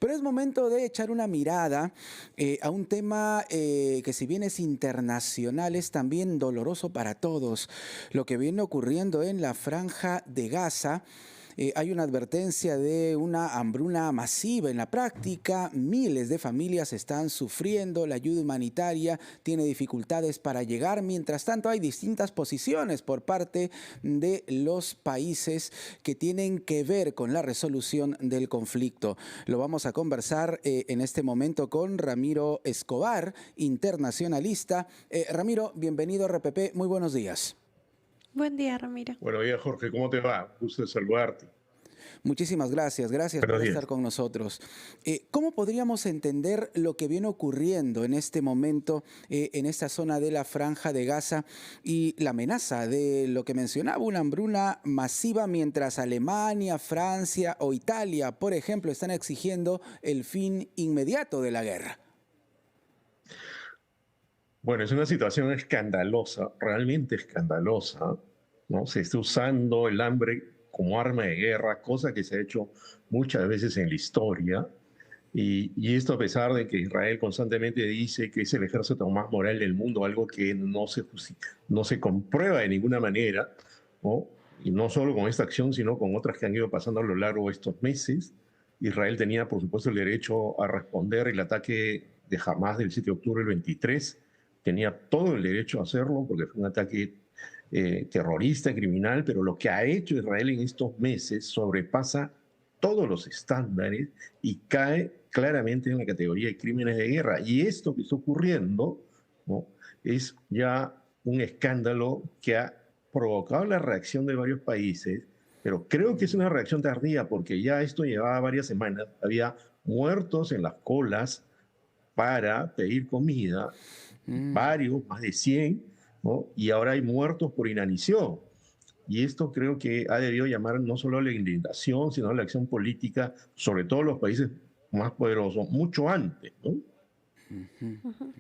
Pero es momento de echar una mirada a un tema que si bien es internacional, es también doloroso para todos. Lo que viene ocurriendo en la Franja de Gaza. Hay una advertencia de una hambruna masiva en la práctica. Miles de familias están sufriendo. La ayuda humanitaria tiene dificultades para llegar. Mientras tanto, hay distintas posiciones por parte de los países que tienen que ver con la resolución del conflicto. Lo vamos a conversar en este momento con Ramiro Escobar, internacionalista. Ramiro, bienvenido a RPP. Muy buenos días. Buen día, Ramiro. Buenos días, Jorge. ¿Cómo te va? Gusto de saludarte. Muchísimas gracias, gracias Buenos por estar días. con nosotros. ¿Cómo podríamos entender lo que viene ocurriendo en este momento en esta zona de la Franja de Gaza y la amenaza de lo que mencionaba, una hambruna masiva mientras Alemania, Francia o Italia, por ejemplo, están exigiendo el fin inmediato de la guerra? Bueno, es una situación escandalosa, realmente escandalosa, ¿no? Se está usando el hambre como arma de guerra, cosa que se ha hecho muchas veces en la historia. Y esto a pesar de que Israel constantemente dice que es el ejército más moral del mundo, algo que no se comprueba de ninguna manera, ¿no? Y no solo con esta acción, sino con otras que han ido pasando a lo largo de estos meses. Israel tenía, por supuesto, el derecho a responder el ataque de Hamás del 7 de octubre del 23. Tenía todo el derecho a hacerlo porque fue un ataque terrorista, criminal, pero lo que ha hecho Israel en estos meses sobrepasa todos los estándares y cae claramente en la categoría de crímenes de guerra. Y esto que está ocurriendo, ¿no? Es ya un escándalo que ha provocado la reacción de varios países, pero creo que es una reacción tardía porque ya esto llevaba varias semanas, había muertos en las colas para pedir comida, varios, más de 100, ¿no? Y ahora hay muertos por inanición. Y esto creo que ha debido llamar no solo a la indignación, sino a la acción política, sobre todo los países más poderosos, mucho antes, ¿no? Ujú.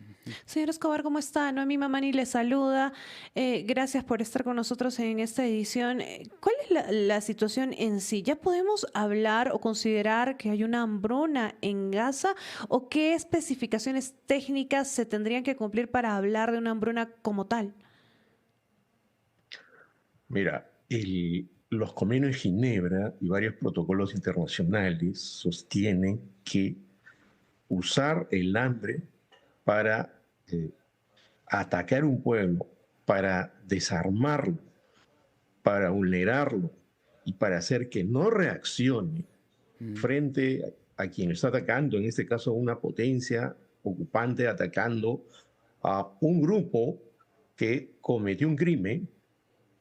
Señor Escobar, ¿cómo está? Noemí Mamani le saluda. Gracias por estar con nosotros en esta edición. ¿Cuál es la situación en sí? ¿Ya podemos hablar o considerar que hay una hambruna en Gaza? ¿O qué especificaciones técnicas se tendrían que cumplir para hablar de una hambruna como tal? Mira, los convenios de Ginebra y varios protocolos internacionales sostienen que usar el hambre para atacar un pueblo, para desarmarlo, para vulnerarlo y para hacer que no reaccione frente a quien está atacando, en este caso una potencia ocupante atacando a un grupo que cometió un crimen,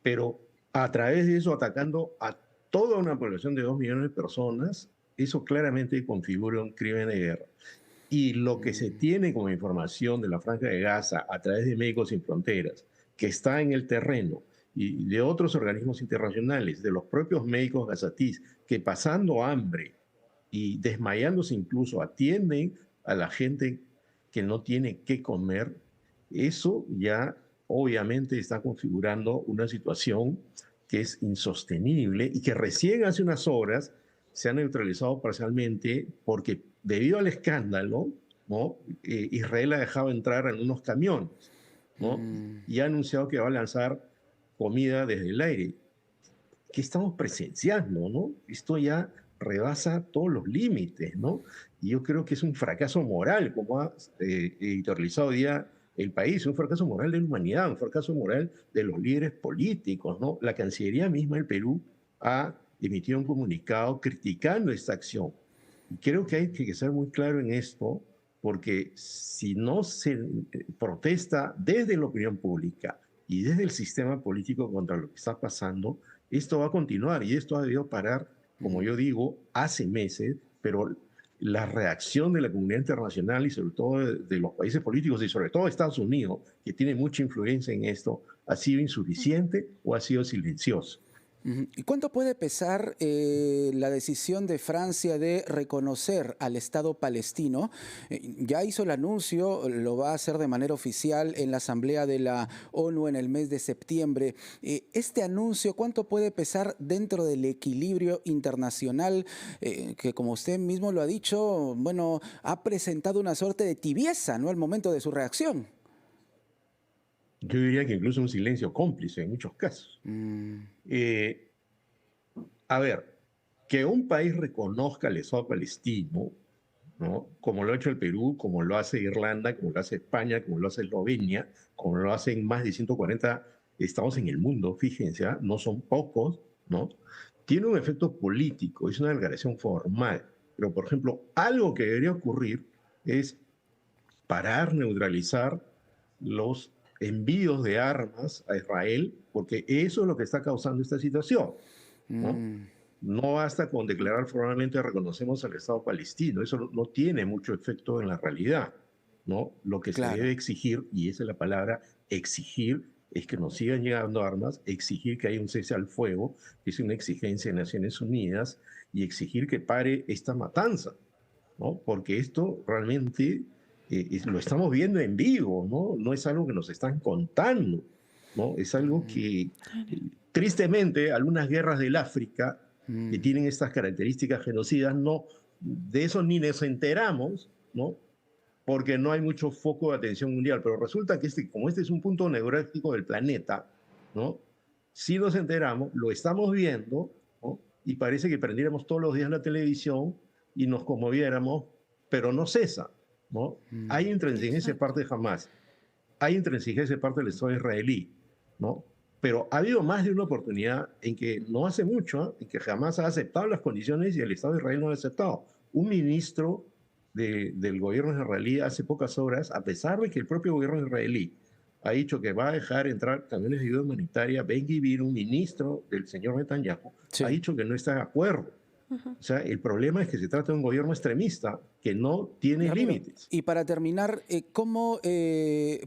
pero a través de eso atacando a toda una población de 2 millones de personas, eso claramente configura un crimen de guerra. Y lo que se tiene como información de la Franja de Gaza a través de Médicos Sin Fronteras, que está en el terreno, y de otros organismos internacionales, de los propios médicos gazatíes, que pasando hambre y desmayándose incluso atienden a la gente que no tiene qué comer, eso ya obviamente está configurando una situación que es insostenible y que recién hace unas horas se ha neutralizado parcialmente porque debido al escándalo, ¿no? Israel ha dejado entrar en unos camiones, ¿no? Y ha anunciado que va a lanzar comida desde el aire. ¿Qué estamos presenciando, no? Esto ya rebasa todos los límites, ¿no? Y yo creo que es un fracaso moral, como ha editorializado hoy día el país, un fracaso moral de la humanidad, un fracaso moral de los líderes políticos, ¿no? La Cancillería misma del Perú ha emitido un comunicado criticando esta acción. Y creo que hay que ser muy claro en esto, porque si no se protesta desde la opinión pública y desde el sistema político contra lo que está pasando, esto va a continuar y esto ha debido parar, como yo digo, hace meses, pero la reacción de la comunidad internacional y sobre todo de los países políticos y sobre todo de Estados Unidos, que tiene mucha influencia en esto, ha sido insuficiente o ha sido silencioso. Ujú. ¿Y cuánto puede pesar la decisión de Francia de reconocer al Estado palestino? Ya hizo el anuncio, lo va a hacer de manera oficial en la Asamblea de la ONU en el mes de septiembre. Este anuncio, ¿cuánto puede pesar dentro del equilibrio internacional que, como usted mismo lo ha dicho, bueno, ha presentado una suerte de tibieza, ¿no?, al momento de su reacción? Yo diría que incluso un silencio cómplice en muchos casos. Mm, Eh, a ver, que un país reconozca el Estado palestino, ¿no? Como lo ha hecho el Perú, como lo hace Irlanda, como lo hace España, como lo hace Eslovenia, como lo hacen más de 140 estados en el mundo, fíjense, ¿ah? No son pocos, ¿no? Tiene un efecto político, es una declaración formal. Pero, por ejemplo, algo que debería ocurrir es parar, neutralizar los envíos de armas a Israel, porque eso es lo que está causando esta situación, ¿no? mm, No basta con declarar formalmente reconocemos al Estado palestino, eso no tiene mucho efecto en la realidad, ¿no? Lo que se debe claro. exigir, y esa es la palabra exigir, es que nos sigan llegando armas, exigir que haya un cese al fuego, que es una exigencia de Naciones Unidas, y exigir que pare esta matanza, ¿no? Porque esto realmente lo estamos viendo en vivo, ¿no? No es algo que nos están contando, ¿no? Es algo que, tristemente, algunas guerras del África que Mm, tienen estas características genocidas, no, de eso ni nos enteramos, ¿no? Porque no hay mucho foco de atención mundial, pero resulta que como este es un punto neurálgico del planeta, ¿no? Si nos enteramos, lo estamos viendo, ¿no? Y parece que prendiéramos todos los días la televisión y nos conmoviéramos, pero no cesa, ¿no? Hay mm, intransigencia de Exacto. parte de Hamas, hay intransigencia de parte del Estado israelí, ¿no? Pero ha habido más de una oportunidad en que no hace mucho, ¿eh? En que Hamas ha aceptado las condiciones y el Estado de Israel no lo ha aceptado. Un ministro del gobierno israelí hace pocas horas, a pesar de que el propio gobierno israelí ha dicho que va a dejar entrar camiones de ayuda humanitaria, Ben-Gvir, un ministro del señor Netanyahu, ha sí. dicho que no está de acuerdo. Ujú. O sea, el problema es que se trata de un gobierno extremista que no tiene Ramiro, límites. y para terminar, ¿cómo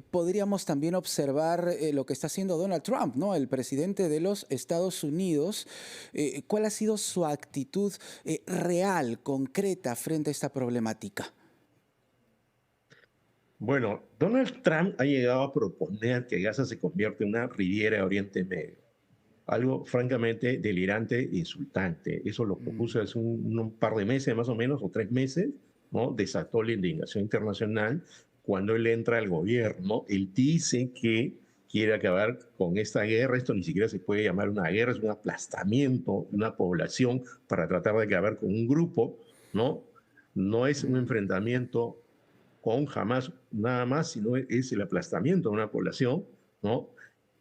podríamos también observar lo que está haciendo Donald Trump, ¿no?, el presidente de los Estados Unidos? ¿Cuál ha sido su actitud real, concreta, frente a esta problemática? Bueno, Donald Trump ha llegado a proponer que Gaza se convierta en una riviera de Oriente Medio. Algo francamente delirante e insultante. Eso lo Mm, propuso hace un par de meses más o menos, o 3 meses, ¿no? Desató la indignación internacional. Cuando él entra al gobierno, él dice que quiere acabar con esta guerra. Esto ni siquiera se puede llamar una guerra, es un aplastamiento de una población para tratar de acabar con un grupo, ¿no? No es un mm, enfrentamiento con Hamas nada más, sino es el aplastamiento de una población, ¿no?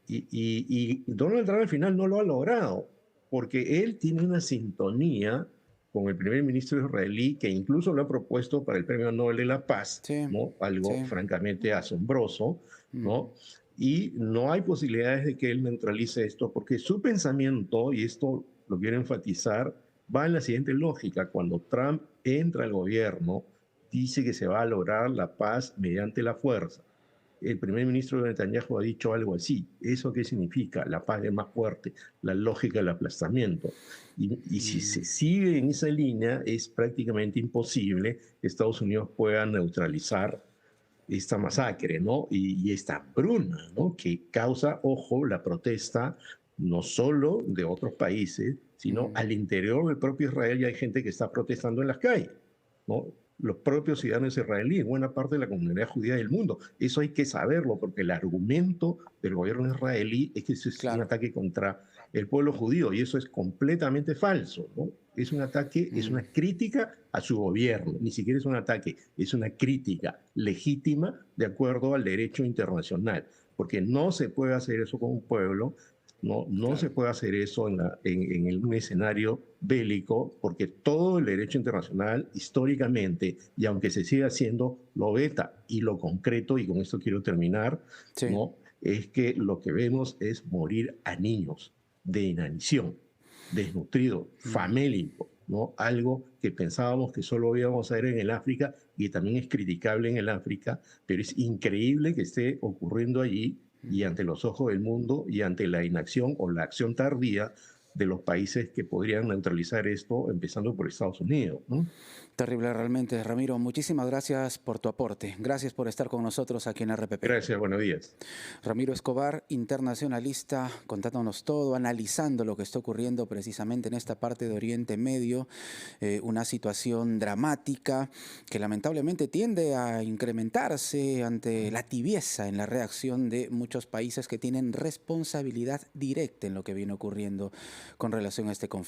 Y Donald Trump al final no lo ha logrado, porque él tiene una sintonía con el primer ministro israelí, que incluso lo ha propuesto para el Premio Nobel de la Paz, sí, ¿no? Algo sí. francamente asombroso, Mm, ¿no? Y no hay posibilidades de que él neutralice esto, porque su pensamiento, y esto lo quiero enfatizar, va en la siguiente lógica. Cuando Trump entra al gobierno, dice que se va a lograr la paz mediante la fuerza. El primer ministro Netanyahu ha dicho algo así. ¿Eso qué significa? La paz es más fuerte, la lógica del aplastamiento. Y si se mm, sigue en esa línea, es prácticamente imposible que Estados Unidos pueda neutralizar esta masacre, ¿no? Y esta hambruna, ¿no? Que causa, ojo, la protesta no solo de otros países, sino mm, al interior del propio Israel ya hay gente que está protestando en las calles, ¿no? Los propios ciudadanos israelíes, buena parte de la comunidad judía del mundo. Eso hay que saberlo, porque el argumento del gobierno israelí es que eso es un claro. ataque contra el pueblo judío, y eso es completamente falso, ¿no? Es un ataque, es Mm, una crítica a su gobierno, ni siquiera es un ataque, es una crítica legítima de acuerdo al derecho internacional, porque no se puede hacer eso con un pueblo, no se claro. puede hacer eso en un escenario bélico, porque todo el derecho internacional históricamente, y aunque se siga haciendo, lo veta. Y lo concreto, y con esto quiero terminar, Sí. ¿no? Es que lo que vemos es morir a niños de inanición, desnutrido, Mm, famélico, ¿no? Algo que pensábamos que solo íbamos a ver en el África, y también es criticable en el África, pero es increíble que esté ocurriendo allí y mm, ante los ojos del mundo y ante la inacción o la acción tardía de los países que podrían neutralizar esto, empezando por Estados Unidos, ¿no? Terrible realmente, Ramiro. Muchísimas gracias por tu aporte. Gracias por estar con nosotros aquí en RPP. Gracias, buenos días. Ramiro Escobar, internacionalista, contándonos todo, analizando lo que está ocurriendo precisamente en esta parte de Oriente Medio, una situación dramática que lamentablemente tiende a incrementarse ante la tibieza en la reacción de muchos países que tienen responsabilidad directa en lo que viene ocurriendo con relación a este conflicto.